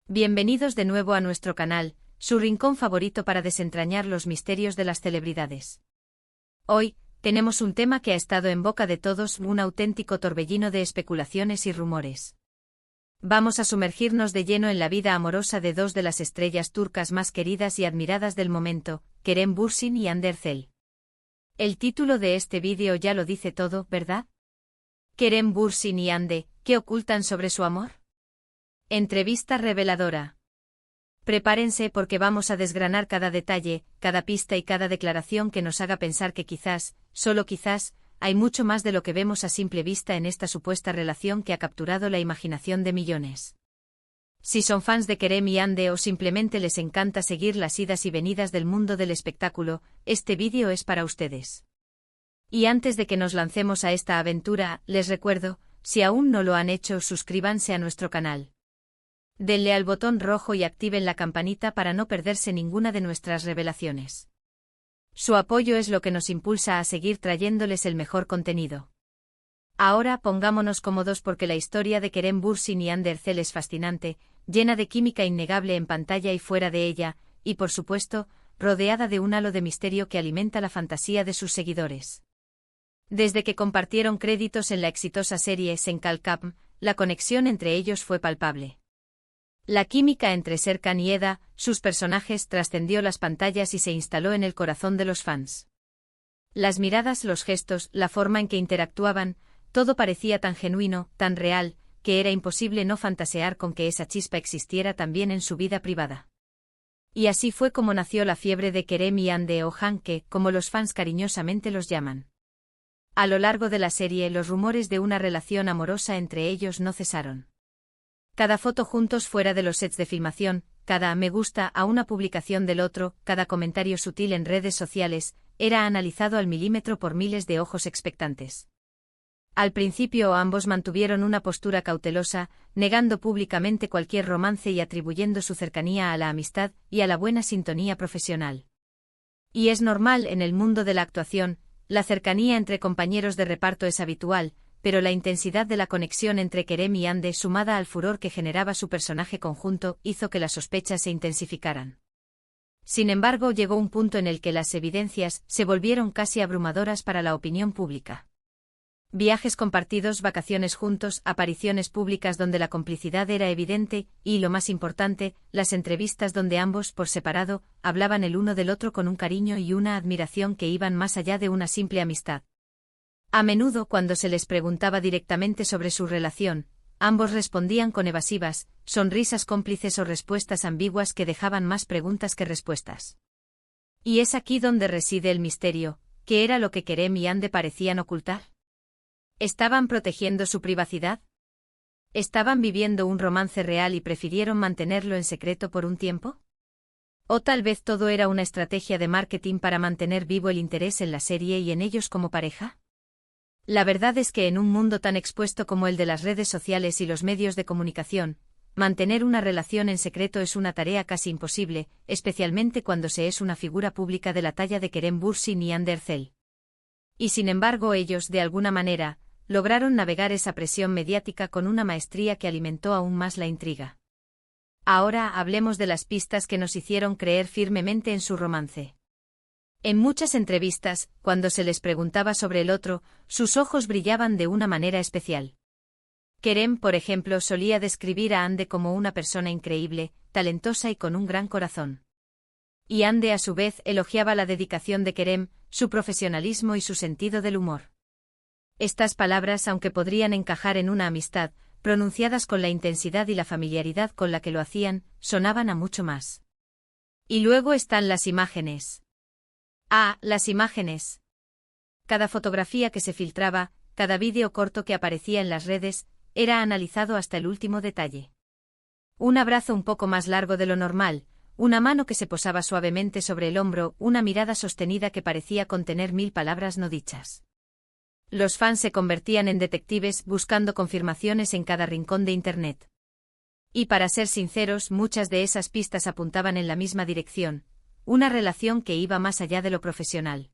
Bienvenidos de nuevo a nuestro canal, su rincón favorito para desentrañar los misterios de las celebridades. Hoy, tenemos un tema que ha estado en boca de todos, un auténtico torbellino de especulaciones y rumores. Vamos a sumergirnos de lleno en la vida amorosa de dos de las estrellas turcas más queridas y admiradas del momento, Kerem Bürsin y Hande Erçel. El título de este vídeo ya lo dice todo, ¿verdad? Kerem Bürsin y Hande, ¿qué ocultan sobre su amor? Entrevista reveladora. Prepárense porque vamos a desgranar cada detalle, cada pista y cada declaración que nos haga pensar que quizás, solo quizás, hay mucho más de lo que vemos a simple vista en esta supuesta relación que ha capturado la imaginación de millones. Si son fans de Kerem y Hande o simplemente les encanta seguir las idas y venidas del mundo del espectáculo, este vídeo es para ustedes. Y antes de que nos lancemos a esta aventura, les recuerdo, si aún no lo han hecho, suscríbanse a nuestro canal. Denle al botón rojo y activen la campanita para no perderse ninguna de nuestras revelaciones. Su apoyo es lo que nos impulsa a seguir trayéndoles el mejor contenido. Ahora pongámonos cómodos porque la historia de Kerem Bürsin y Hande Erçel es fascinante, llena de química innegable en pantalla y fuera de ella, y por supuesto, rodeada de un halo de misterio que alimenta la fantasía de sus seguidores. Desde que compartieron créditos en la exitosa serie Sen Kalkam, la conexión entre ellos fue palpable. La química entre Serkan y Eda, sus personajes, trascendió las pantallas y se instaló en el corazón de los fans. Las miradas, los gestos, la forma en que interactuaban, todo parecía tan genuino, tan real, que era imposible no fantasear con que esa chispa existiera también en su vida privada. Y así fue como nació la fiebre de Kerem y Hande o Hanke, como los fans cariñosamente los llaman. A lo largo de la serie, los rumores de una relación amorosa entre ellos no cesaron. Cada foto juntos fuera de los sets de filmación, cada me gusta a una publicación del otro, cada comentario sutil en redes sociales, era analizado al milímetro por miles de ojos expectantes. Al principio ambos mantuvieron una postura cautelosa, negando públicamente cualquier romance y atribuyendo su cercanía a la amistad y a la buena sintonía profesional. Y es normal en el mundo de la actuación, la cercanía entre compañeros de reparto es habitual, pero la intensidad de la conexión entre Kerem y Hande, sumada al furor que generaba su personaje conjunto, hizo que las sospechas se intensificaran. Sin embargo, llegó un punto en el que las evidencias se volvieron casi abrumadoras para la opinión pública. Viajes compartidos, vacaciones juntos, apariciones públicas donde la complicidad era evidente, y, lo más importante, las entrevistas donde ambos, por separado, hablaban el uno del otro con un cariño y una admiración que iban más allá de una simple amistad. A menudo, cuando se les preguntaba directamente sobre su relación, ambos respondían con evasivas, sonrisas cómplices o respuestas ambiguas que dejaban más preguntas que respuestas. Y es aquí donde reside el misterio, ¿qué era lo que Kerem y Hande parecían ocultar? ¿Estaban protegiendo su privacidad? ¿Estaban viviendo un romance real y prefirieron mantenerlo en secreto por un tiempo? ¿O tal vez todo era una estrategia de marketing para mantener vivo el interés en la serie y en ellos como pareja? La verdad es que en un mundo tan expuesto como el de las redes sociales y los medios de comunicación, mantener una relación en secreto es una tarea casi imposible, especialmente cuando se es una figura pública de la talla de Kerem Bürsin y Hande Erçel. Y sin embargo ellos, de alguna manera, lograron navegar esa presión mediática con una maestría que alimentó aún más la intriga. Ahora hablemos de las pistas que nos hicieron creer firmemente en su romance. En muchas entrevistas, cuando se les preguntaba sobre el otro, sus ojos brillaban de una manera especial. Kerem, por ejemplo, solía describir a Hande como una persona increíble, talentosa y con un gran corazón. Y Hande a su vez elogiaba la dedicación de Kerem, su profesionalismo y su sentido del humor. Estas palabras, aunque podrían encajar en una amistad, pronunciadas con la intensidad y la familiaridad con la que lo hacían, sonaban a mucho más. Y luego están las imágenes. Las imágenes. Cada fotografía que se filtraba, cada vídeo corto que aparecía en las redes, era analizado hasta el último detalle. Un abrazo un poco más largo de lo normal, una mano que se posaba suavemente sobre el hombro, una mirada sostenida que parecía contener 1000 palabras no dichas. Los fans se convertían en detectives buscando confirmaciones en cada rincón de Internet. Y para ser sinceros, muchas de esas pistas apuntaban en la misma dirección, una relación que iba más allá de lo profesional.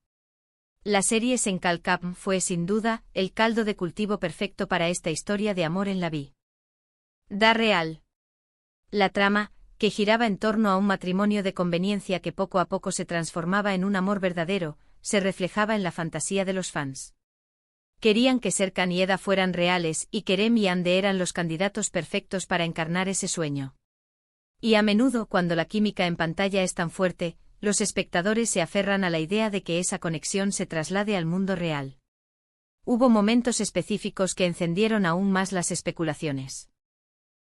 La serie Sen Kalkam fue, sin duda, el caldo de cultivo perfecto para esta historia de amor en la vida real. La trama, que giraba en torno a un matrimonio de conveniencia que poco a poco se transformaba en un amor verdadero, se reflejaba en la fantasía de los fans. Querían que Serkan y Eda fueran reales y Kerem y Hande eran los candidatos perfectos para encarnar ese sueño. Y a menudo, cuando la química en pantalla es tan fuerte, los espectadores se aferran a la idea de que esa conexión se traslade al mundo real. Hubo momentos específicos que encendieron aún más las especulaciones.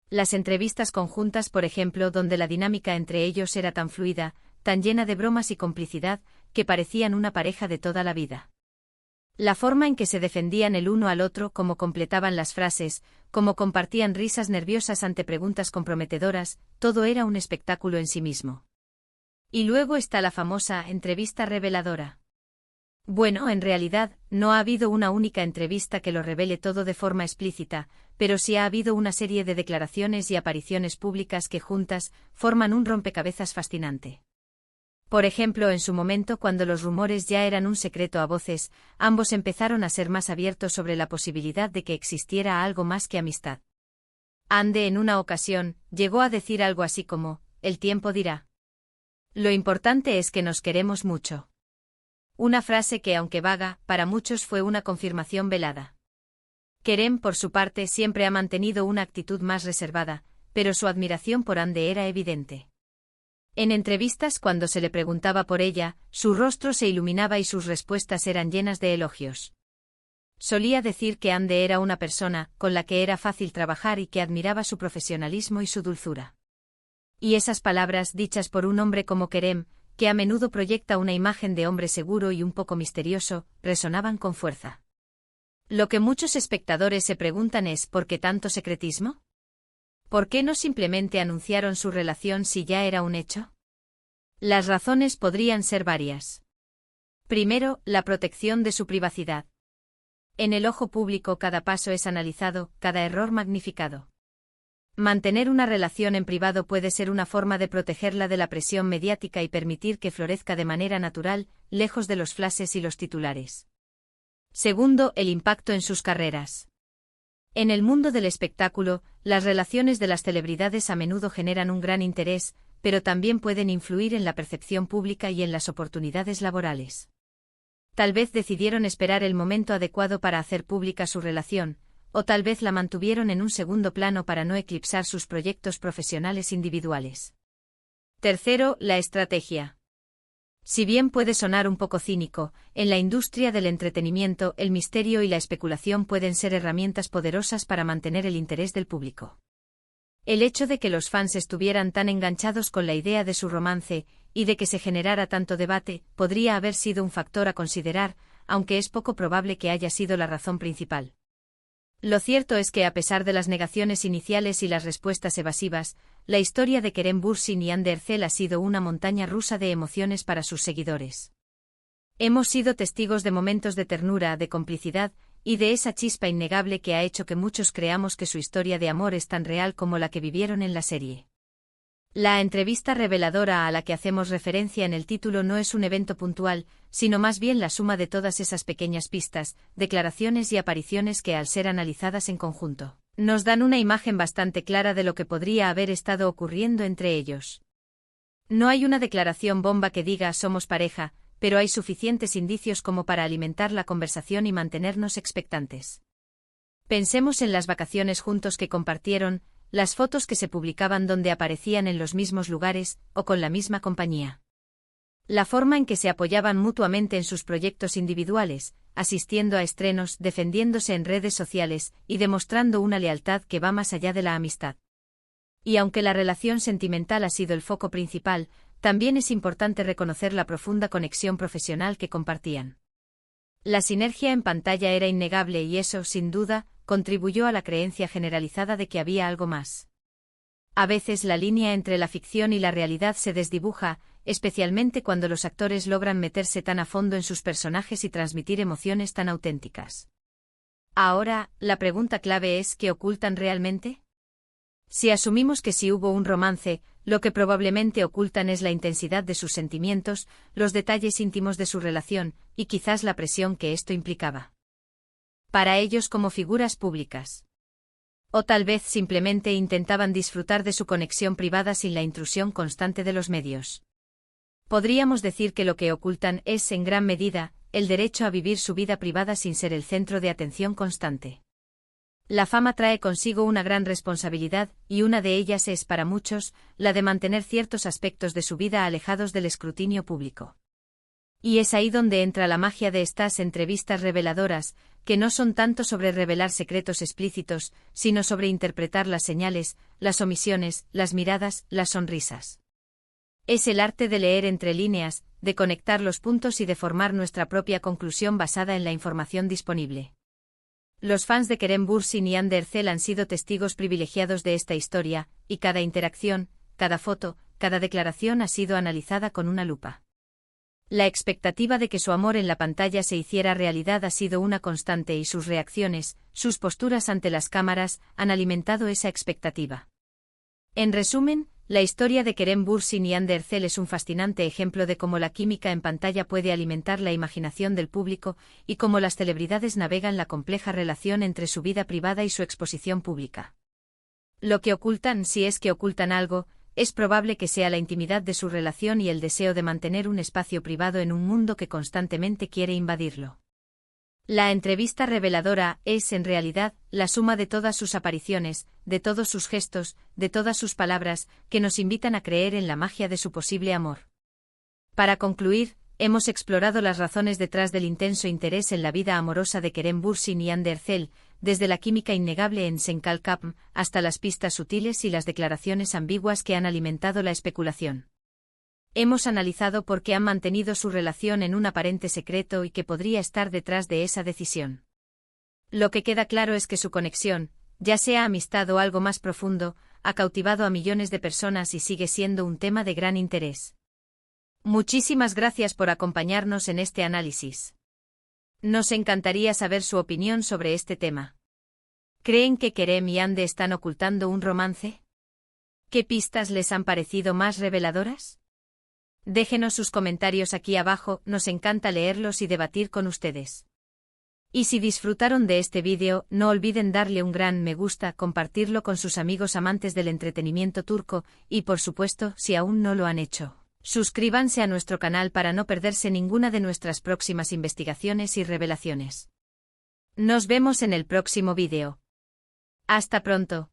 Las entrevistas conjuntas, por ejemplo, donde la dinámica entre ellos era tan fluida, tan llena de bromas y complicidad, que parecían una pareja de toda la vida. La forma en que se defendían el uno al otro, cómo completaban las frases, cómo compartían risas nerviosas ante preguntas comprometedoras, todo era un espectáculo en sí mismo. Y luego está la famosa entrevista reveladora. Bueno, en realidad, no ha habido una única entrevista que lo revele todo de forma explícita, pero sí ha habido una serie de declaraciones y apariciones públicas que juntas forman un rompecabezas fascinante. Por ejemplo, en su momento, cuando los rumores ya eran un secreto a voces, ambos empezaron a ser más abiertos sobre la posibilidad de que existiera algo más que amistad. Hande en una ocasión llegó a decir algo así como: "El tiempo dirá. Lo importante es que nos queremos mucho". Una frase que, aunque vaga, para muchos fue una confirmación velada. Kerem, por su parte, siempre ha mantenido una actitud más reservada, pero su admiración por Hande era evidente. En entrevistas, cuando se le preguntaba por ella, su rostro se iluminaba y sus respuestas eran llenas de elogios. Solía decir que Hande era una persona con la que era fácil trabajar y que admiraba su profesionalismo y su dulzura. Y esas palabras, dichas por un hombre como Kerem, que a menudo proyecta una imagen de hombre seguro y un poco misterioso, resonaban con fuerza. Lo que muchos espectadores se preguntan es: ¿por qué tanto secretismo? ¿Por qué no simplemente anunciaron su relación si ya era un hecho? Las razones podrían ser varias. Primero, la protección de su privacidad. En el ojo público cada paso es analizado, cada error magnificado. Mantener una relación en privado puede ser una forma de protegerla de la presión mediática y permitir que florezca de manera natural, lejos de los flashes y los titulares. Segundo, el impacto en sus carreras. En el mundo del espectáculo, las relaciones de las celebridades a menudo generan un gran interés, pero también pueden influir en la percepción pública y en las oportunidades laborales. Tal vez decidieron esperar el momento adecuado para hacer pública su relación, o tal vez la mantuvieron en un segundo plano para no eclipsar sus proyectos profesionales individuales. Tercero, la estrategia. Si bien puede sonar un poco cínico, en la industria del entretenimiento el misterio y la especulación pueden ser herramientas poderosas para mantener el interés del público. El hecho de que los fans estuvieran tan enganchados con la idea de su romance, y de que se generara tanto debate, podría haber sido un factor a considerar, aunque es poco probable que haya sido la razón principal. Lo cierto es que, a pesar de las negaciones iniciales y las respuestas evasivas, la historia de Kerem Bürsin y Hande Erçel ha sido una montaña rusa de emociones para sus seguidores. Hemos sido testigos de momentos de ternura, de complicidad, y de esa chispa innegable que ha hecho que muchos creamos que su historia de amor es tan real como la que vivieron en la serie. La entrevista reveladora a la que hacemos referencia en el título no es un evento puntual, sino más bien la suma de todas esas pequeñas pistas, declaraciones y apariciones que, al ser analizadas en conjunto, nos dan una imagen bastante clara de lo que podría haber estado ocurriendo entre ellos. No hay una declaración bomba que diga "somos pareja", pero hay suficientes indicios como para alimentar la conversación y mantenernos expectantes. Pensemos en las vacaciones juntos que compartieron, las fotos que se publicaban donde aparecían en los mismos lugares, o con la misma compañía. La forma en que se apoyaban mutuamente en sus proyectos individuales, asistiendo a estrenos, defendiéndose en redes sociales, y demostrando una lealtad que va más allá de la amistad. Y aunque la relación sentimental ha sido el foco principal, también es importante reconocer la profunda conexión profesional que compartían. La sinergia en pantalla era innegable y eso, sin duda, contribuyó a la creencia generalizada de que había algo más. A veces la línea entre la ficción y la realidad se desdibuja, especialmente cuando los actores logran meterse tan a fondo en sus personajes y transmitir emociones tan auténticas. Ahora, la pregunta clave es: ¿qué ocultan realmente? Si asumimos que sí hubo un romance, lo que probablemente ocultan es la intensidad de sus sentimientos, los detalles íntimos de su relación, y quizás la presión que esto implicaba para ellos como figuras públicas. O tal vez simplemente intentaban disfrutar de su conexión privada sin la intrusión constante de los medios. Podríamos decir que lo que ocultan es, en gran medida, el derecho a vivir su vida privada sin ser el centro de atención constante. La fama trae consigo una gran responsabilidad, y una de ellas es, para muchos, la de mantener ciertos aspectos de su vida alejados del escrutinio público. Y es ahí donde entra la magia de estas entrevistas reveladoras, que no son tanto sobre revelar secretos explícitos, sino sobre interpretar las señales, las omisiones, las miradas, las sonrisas. Es el arte de leer entre líneas, de conectar los puntos y de formar nuestra propia conclusión basada en la información disponible. Los fans de Kerem Bürsin y Hande Erçel han sido testigos privilegiados de esta historia, y cada interacción, cada foto, cada declaración ha sido analizada con una lupa. La expectativa de que su amor en la pantalla se hiciera realidad ha sido una constante y sus reacciones, sus posturas ante las cámaras, han alimentado esa expectativa. En resumen, la historia de Kerem Bürsin y Hande Erçel es un fascinante ejemplo de cómo la química en pantalla puede alimentar la imaginación del público y cómo las celebridades navegan la compleja relación entre su vida privada y su exposición pública. Lo que ocultan, si es que ocultan algo, es probable que sea la intimidad de su relación y el deseo de mantener un espacio privado en un mundo que constantemente quiere invadirlo. La entrevista reveladora es, en realidad, la suma de todas sus apariciones, de todos sus gestos, de todas sus palabras, que nos invitan a creer en la magia de su posible amor. Para concluir, hemos explorado las razones detrás del intenso interés en la vida amorosa de Kerem Bürsin y Hande Erçel, desde la química innegable en Sen Kalkapm, hasta las pistas sutiles y las declaraciones ambiguas que han alimentado la especulación. Hemos analizado por qué han mantenido su relación en un aparente secreto y qué podría estar detrás de esa decisión. Lo que queda claro es que su conexión, ya sea amistad o algo más profundo, ha cautivado a millones de personas y sigue siendo un tema de gran interés. Muchísimas gracias por acompañarnos en este análisis. Nos encantaría saber su opinión sobre este tema. ¿Creen que Kerem y Hande están ocultando un romance? ¿Qué pistas les han parecido más reveladoras? Déjenos sus comentarios aquí abajo, nos encanta leerlos y debatir con ustedes. Y si disfrutaron de este vídeo, no olviden darle un gran me gusta, compartirlo con sus amigos amantes del entretenimiento turco, y por supuesto, si aún no lo han hecho, suscríbanse a nuestro canal para no perderse ninguna de nuestras próximas investigaciones y revelaciones. Nos vemos en el próximo vídeo. Hasta pronto.